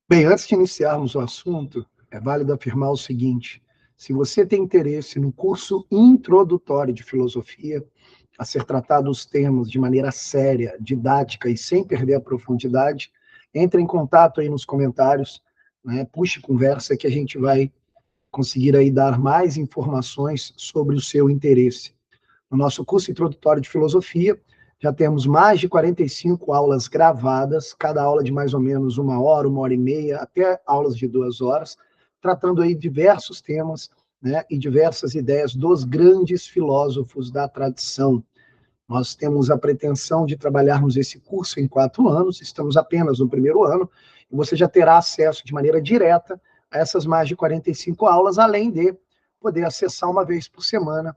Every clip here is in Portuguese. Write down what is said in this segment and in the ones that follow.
Bem, antes de iniciarmos o assunto, é válido afirmar o seguinte: se você tem interesse no curso introdutório de filosofia, a ser tratado os temas de maneira séria, didática e sem perder a profundidade, entre em contato aí nos comentários, né? Puxe conversa que a gente vai conseguir aí dar mais informações sobre o seu interesse. No nosso curso introdutório de filosofia, já temos mais de 45 aulas gravadas, cada aula de mais ou menos 1 hora e meia, até aulas de 2 horas, tratando aí diversos temas, né, e diversas ideias dos grandes filósofos da tradição. Nós temos a pretensão de trabalharmos esse curso em 4 anos, estamos apenas no primeiro ano, e você já terá acesso de maneira direta a essas mais de 45 aulas, além de poder acessar uma vez por semana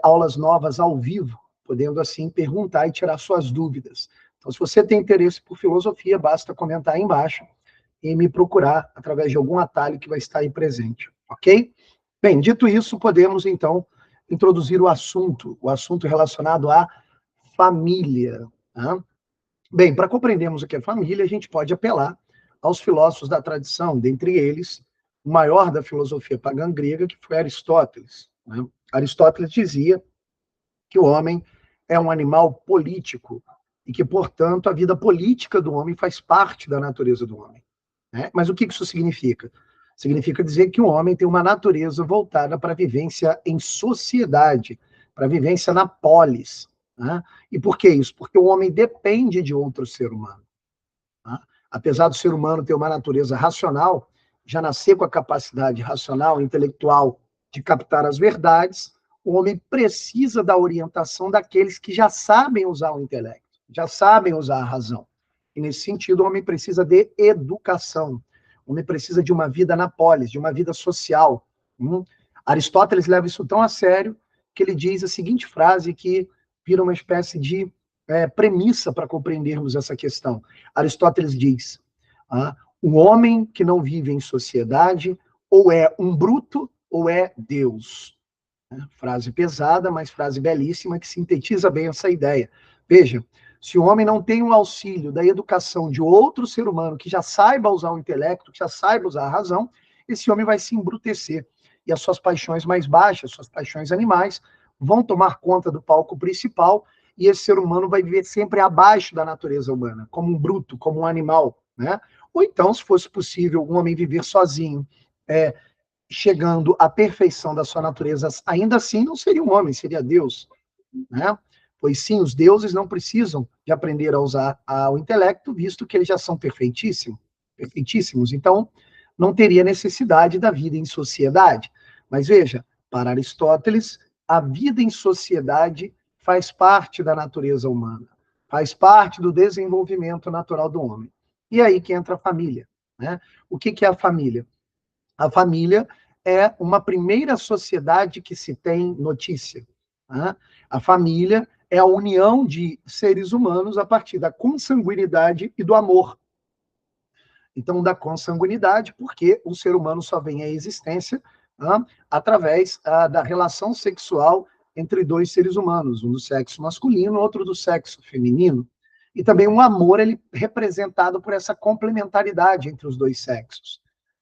aulas novas ao vivo, podendo assim perguntar e tirar suas dúvidas. Então, se você tem interesse por filosofia, basta comentar aí embaixo e me procurar através de algum atalho que vai estar aí presente, ok? Bem, dito isso, podemos então introduzir o assunto relacionado à família. Tá? Bem, para compreendermos o que é família, a gente pode apelar aos filósofos da tradição, dentre eles, o maior da filosofia pagã grega, que foi Aristóteles. Né? Aristóteles dizia que o homem é um animal político e que, portanto, a vida política do homem faz parte da natureza do homem. Né? Mas o que isso significa? Significa dizer que o homem tem uma natureza voltada para a vivência em sociedade, para a vivência na polis. Né? E por que isso? Porque o homem depende de outro ser humano. Tá? Apesar do ser humano ter uma natureza racional, já nascer com a capacidade racional, intelectual de captar as verdades, o homem precisa da orientação daqueles que já sabem usar o intelecto, já sabem usar a razão. E nesse sentido, o homem precisa de educação. O homem precisa de uma vida na polis, de uma vida social. Aristóteles leva isso tão a sério que ele diz a seguinte frase que vira uma espécie de premissa para compreendermos essa questão. Aristóteles diz: o homem que não vive em sociedade ou é um bruto ou é Deus. Frase pesada, mas frase belíssima que sintetiza bem essa ideia. Veja, se o homem não tem o auxílio da educação de outro ser humano que já saiba usar o intelecto, que já saiba usar a razão, esse homem vai se embrutecer. E as suas paixões mais baixas, suas paixões animais, vão tomar conta do palco principal e esse ser humano vai viver sempre abaixo da natureza humana, como um bruto, como um animal, né? Ou então, se fosse possível, um homem viver sozinho, chegando à perfeição da sua natureza, ainda assim não seria um homem, seria Deus, né? Pois sim, os deuses não precisam de aprender a usar o intelecto, visto que eles já são perfeitíssimos. Então, não teria necessidade da vida em sociedade. Mas veja, para Aristóteles, a vida em sociedade faz parte da natureza humana, faz parte do desenvolvimento natural do homem. E aí que entra a família. Né? O que é a família? A família é uma primeira sociedade que se tem notícia. Né? A família é a união de seres humanos a partir da consanguinidade e do amor. Então, da consanguinidade, porque o ser humano só vem à existência através da relação sexual entre dois seres humanos, um do sexo masculino, outro do sexo feminino. E também o amor, ele é representado por essa complementaridade entre os dois sexos.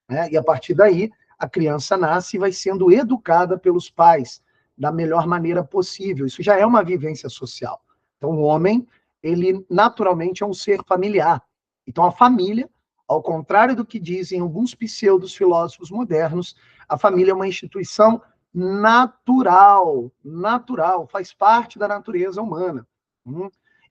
Né? E a partir daí, a criança nasce e vai sendo educada pelos pais da melhor maneira possível. Isso já é uma vivência social. Então, o homem, ele naturalmente é um ser familiar. Então, a família, ao contrário do que dizem alguns pseudos filósofos modernos, a família é uma instituição natural, faz parte da natureza humana.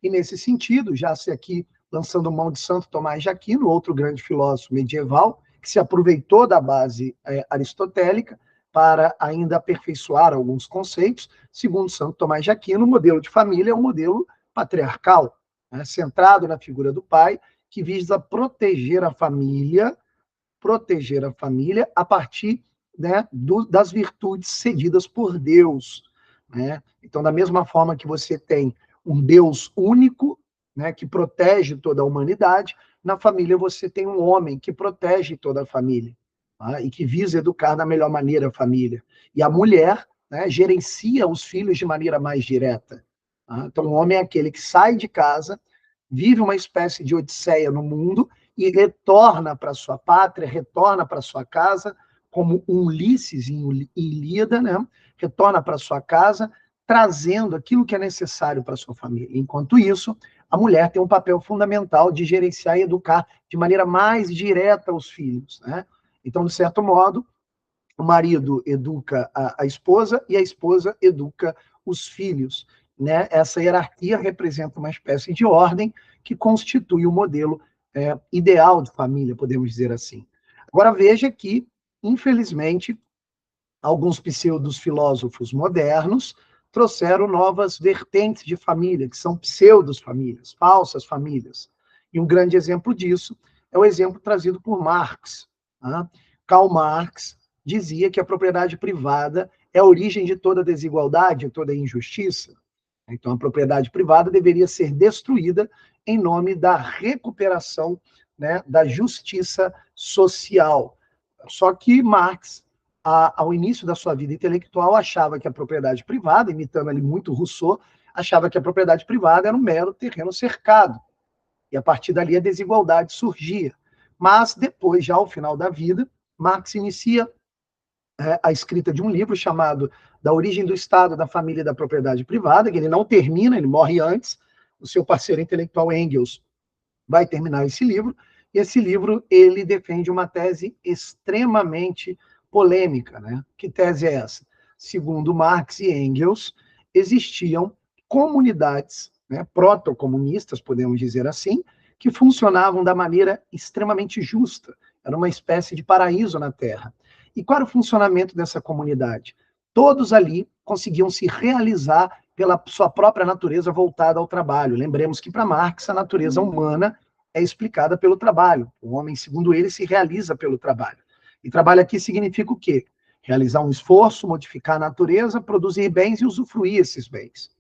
E nesse sentido, já se aqui lançando mão de Santo Tomás de Aquino, outro grande filósofo medieval, que se aproveitou da base aristotélica para ainda aperfeiçoar alguns conceitos. Segundo Santo Tomás de Aquino, o modelo de família é um modelo patriarcal, né, centrado na figura do pai, que visa proteger a família a partir, né, das virtudes cedidas por Deus. Né? Então, da mesma forma que você tem um Deus único, né, que protege toda a humanidade, na família você tem um homem que protege toda a família, tá? E que visa educar da melhor maneira a família. E a mulher, né, gerencia os filhos de maneira mais direta. Tá? Então, o homem é aquele que sai de casa, vive uma espécie de odisseia no mundo e retorna para sua pátria, retorna para sua casa, como um Ulisses em Ilíada, né? Retorna para sua casa, trazendo aquilo que é necessário para sua família. Enquanto isso, a mulher tem um papel fundamental de gerenciar e educar de maneira mais direta os filhos, né? Então, de certo modo, o marido educa a esposa e a esposa educa os filhos, né? Essa hierarquia representa uma espécie de ordem que constitui o modelo ideal de família, podemos dizer assim. Agora, veja que, infelizmente, alguns pseudos filósofos modernos trouxeram novas vertentes de família, que são pseudos famílias, falsas famílias. E um grande exemplo disso é o exemplo trazido por Marx. Né? Karl Marx dizia que a propriedade privada é a origem de toda desigualdade, de toda injustiça. Então, a propriedade privada deveria ser destruída em nome da recuperação, né, da justiça social. Só que Marx, ao início da sua vida intelectual, achava que a propriedade privada, imitando ali muito Rousseau, achava que a propriedade privada era um mero terreno cercado. E a partir dali a desigualdade surgia. Mas depois, já ao final da vida, Marx inicia a escrita de um livro chamado Da Origem do Estado, da Família e da Propriedade Privada, que ele não termina, ele morre antes. O seu parceiro intelectual Engels vai terminar esse livro, e esse livro ele defende uma tese extremamente polêmica, né? Que tese é essa? Segundo Marx e Engels, existiam comunidades, né, proto-comunistas, podemos dizer assim, que funcionavam da maneira extremamente justa. Era uma espécie de paraíso na Terra. E qual era o funcionamento dessa comunidade? Todos ali conseguiam se realizar pela sua própria natureza voltada ao trabalho. Lembremos que, para Marx, a natureza humana é explicada pelo trabalho. O homem, segundo ele, se realiza pelo trabalho. E trabalho aqui significa o quê? Realizar um esforço, modificar a natureza, produzir bens e usufruir esses bens.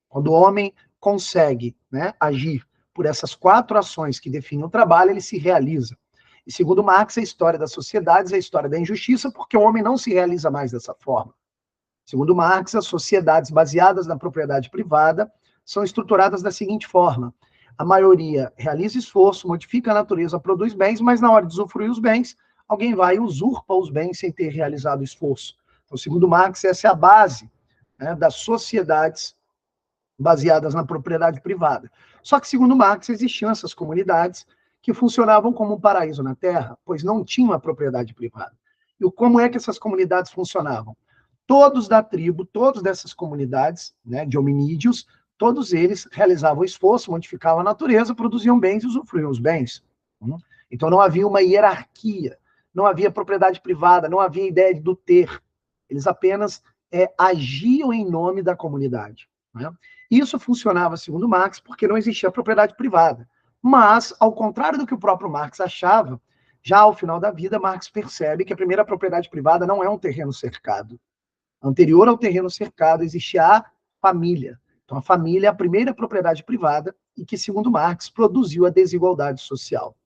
Quando o homem consegue, né, agir por essas 4 ações que definem o trabalho, ele se realiza. E segundo Marx, a história das sociedades é a história da injustiça, porque o homem não se realiza mais dessa forma. Segundo Marx, as sociedades baseadas na propriedade privada são estruturadas da seguinte forma: a maioria realiza esforço, modifica a natureza, produz bens, mas na hora de usufruir os bens, alguém vai e usurpa os bens sem ter realizado esforço. Então, segundo Marx, essa é a base, né, das sociedades baseadas na propriedade privada. Só que, segundo Marx, existiam essas comunidades que funcionavam como um paraíso na Terra, pois não tinham a propriedade privada. E como é que essas comunidades funcionavam? Todos da tribo, todos dessas comunidades, né, de hominídeos, todos eles realizavam esforço, modificavam a natureza, produziam bens e usufruíam os bens. Então não havia uma hierarquia, não havia propriedade privada, não havia ideia do ter. Eles apenas agiam em nome da comunidade. Né? Isso funcionava, segundo Marx, porque não existia propriedade privada. Mas, ao contrário do que o próprio Marx achava, já ao final da vida, Marx percebe que a primeira propriedade privada não é um terreno cercado. Anterior ao terreno cercado, existia a família. Então, a família é a primeira propriedade privada e que, segundo Marx, produziu a desigualdade social.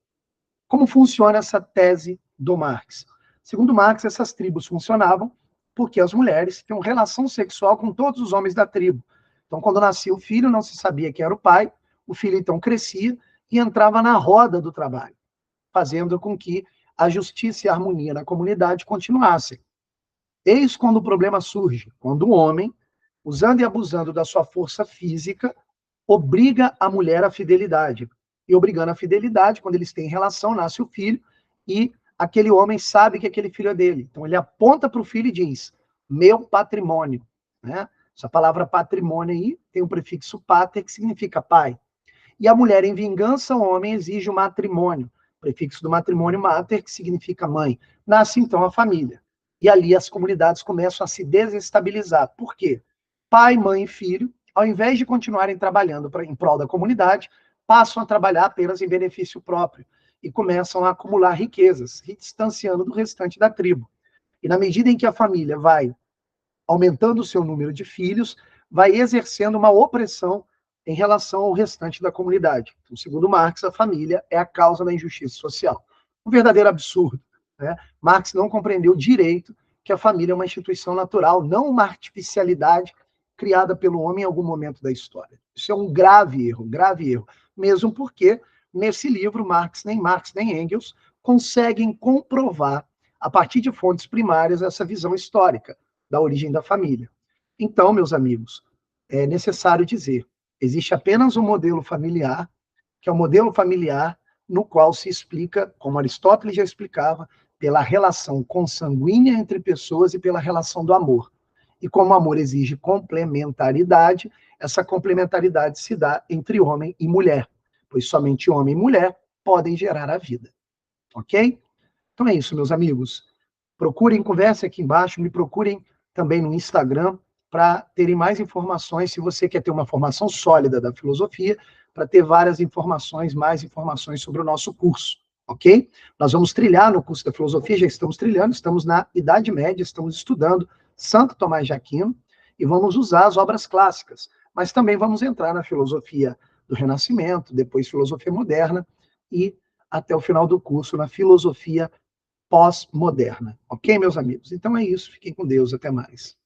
Como funciona essa tese do Marx? Segundo Marx, essas tribos funcionavam porque as mulheres tinham relação sexual com todos os homens da tribo. Então, quando nascia o filho, não se sabia quem era o filho então crescia e entrava na roda do trabalho, fazendo com que a justiça e a harmonia na comunidade continuassem. Eis quando o problema surge, quando o homem, usando e abusando da sua força física, obriga a mulher à fidelidade. E obrigando a fidelidade, quando eles têm relação, nasce o filho, e aquele homem sabe que aquele filho é dele. Então ele aponta para o filho e diz, meu patrimônio. Né? Essa palavra patrimônio aí tem o prefixo pater, que significa pai. E a mulher, em vingança ao homem, exige o matrimônio. Prefixo do matrimônio, mater, que significa mãe. Nasce então a família. E ali as comunidades começam a se desestabilizar. Por quê? Pai, mãe e filho, ao invés de continuarem trabalhando em prol da comunidade, passam a trabalhar apenas em benefício próprio e começam a acumular riquezas, se distanciando do restante da tribo. E na medida em que a família vai aumentando o seu número de filhos, vai exercendo uma opressão em relação ao restante da comunidade. Então, segundo Marx, a família é a causa da injustiça social. Um verdadeiro absurdo. Né? Marx não compreendeu direito que a família é uma instituição natural, não uma artificialidade criada pelo homem em algum momento da história. Isso é um grave erro, mesmo porque nesse livro, Marx nem Engels conseguem comprovar, a partir de fontes primárias, essa visão histórica da origem da família. Então, meus amigos, é necessário dizer, existe apenas um modelo familiar, que é o modelo familiar no qual se explica, como Aristóteles já explicava, pela relação consanguínea entre pessoas e pela relação do amor. E como o amor exige complementaridade, essa complementaridade se dá entre homem e mulher, pois somente homem e mulher podem gerar a vida. Ok? Então é isso, meus amigos. Procurem, conversem aqui embaixo, me procurem também no Instagram para terem mais informações, se você quer ter uma formação sólida da filosofia, para ter várias informações, mais informações sobre o nosso curso, ok? Nós vamos trilhar no curso da filosofia, já estamos trilhando, estamos na Idade Média, estamos estudando Santo Tomás de Aquino, e vamos usar as obras clássicas, mas também vamos entrar na filosofia do Renascimento, depois filosofia moderna, e até o final do curso na filosofia pós-moderna. Ok, meus amigos? Então é isso. Fiquem com Deus. Até mais.